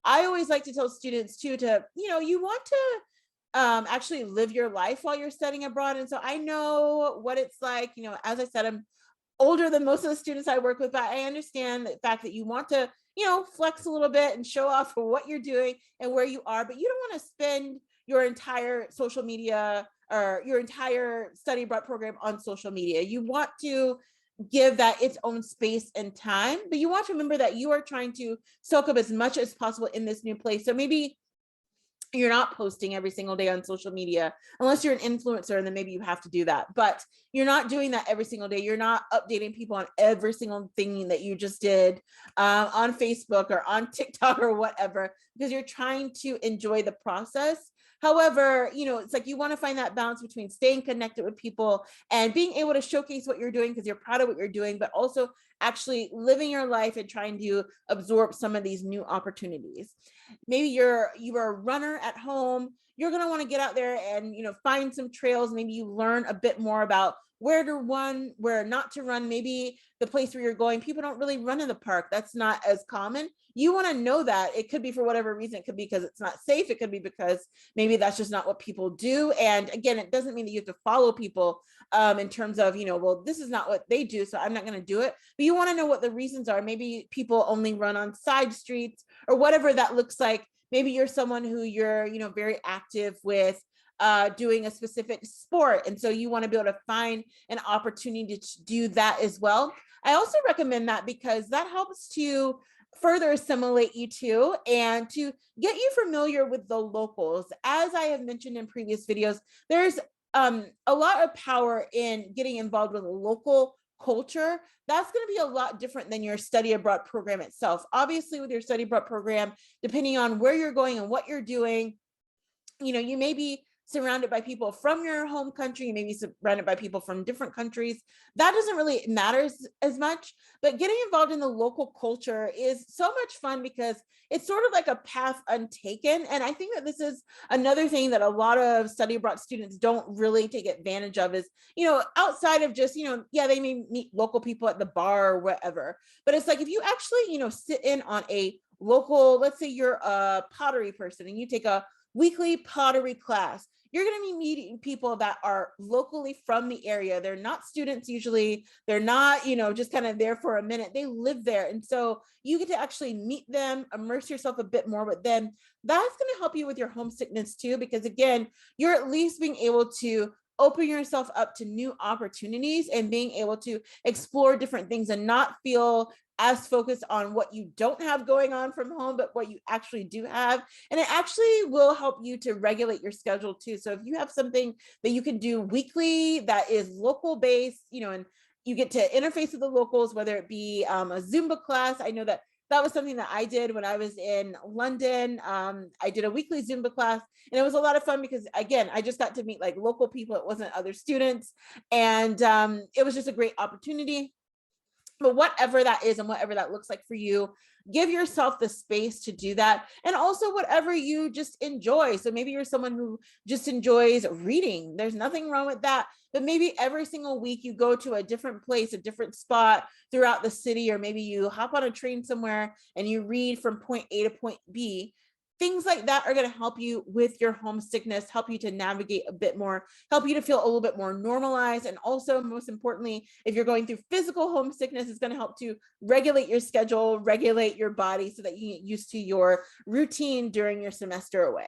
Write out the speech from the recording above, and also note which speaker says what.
Speaker 1: I always like to tell students too, to, you want to actually live your life while you're studying abroad. And so I know what it's like, as I said, I'm older than most of the students I work with, but I understand the fact that you want to, flex a little bit and show off for what you're doing and where you are, but you don't want to spend your entire social media or your entire study abroad program on social media. You want to give that its own space and time, but you want to remember that you are trying to soak up as much as possible in this new place. So maybe you're not posting every single day on social media, unless you're an influencer, and then maybe you have to do that, but you're not doing that every single day. You're not updating people on every single thing that you just did on Facebook or on TikTok or whatever, because you're trying to enjoy the process. However, it's like you want to find that balance between staying connected with people and being able to showcase what you're doing because you're proud of what you're doing, but also actually living your life and trying to absorb some of these new opportunities. Maybe you are a runner at home. You're going to want to get out there and, find some trails. Maybe you learn a bit more about where to run, where not to run. Maybe the place where you're going, people don't really run in the park. That's not as common. You want to know that. It could be for whatever reason. It could be because it's not safe. It could be because maybe that's just not what people do. And again, it doesn't mean that you have to follow people in terms of, well, this is not what they do, so I'm not going to do it. But you want to know what the reasons are. Maybe people only run on side streets or whatever that looks like. Maybe you're someone who you're, very active with doing a specific sport. And so you want to be able to find an opportunity to do that as well. I also recommend that because that helps to further assimilate you too, and to get you familiar with the locals. As I have mentioned in previous videos, there's a lot of power in getting involved with a local culture. That's going to be a lot different than your study abroad program itself. Obviously, with your study abroad program, depending on where you're going and what you're doing, you may be surrounded by people from your home country, you may be surrounded by people from different countries. That doesn't really matter as much, but getting involved in the local culture is so much fun because it's sort of like a path untaken. And I think that this is another thing that a lot of study abroad students don't really take advantage of is, outside of just, yeah, they may meet local people at the bar or whatever, but it's like if you actually, sit in on a local, let's say you're a pottery person and you take a weekly pottery class, you're going to be meeting people that are locally from the area. They're not students usually. They're not, just kind of there for a minute. They live there. And so you get to actually meet them, immerse yourself a bit more with them. That's going to help you with your homesickness too, because again, you're at least being able to open yourself up to new opportunities and being able to explore different things and not feel as focused on what you don't have going on from home, but what you actually do have. And it actually will help you to regulate your schedule too. So if you have something that you can do weekly that is local based, and you get to interface with the locals, whether it be a Zumba class. I know that was something that I did when I was in London. I did a weekly Zumba class and it was a lot of fun because again, I just got to meet like local people. It wasn't other students. And it was just a great opportunity. But whatever that is and whatever that looks like for you, give yourself the space to do that. And also whatever you just enjoy. So maybe you're someone who just enjoys reading. There's nothing wrong with that. But maybe every single week you go to a different place, a different spot throughout the city, or maybe you hop on a train somewhere and you read from point A to point B. Things like that are going to help you with your homesickness, help you to navigate a bit more, help you to feel a little bit more normalized. And also, most importantly, if you're going through physical homesickness, it's going to help to regulate your schedule, regulate your body so that you get used to your routine during your semester away.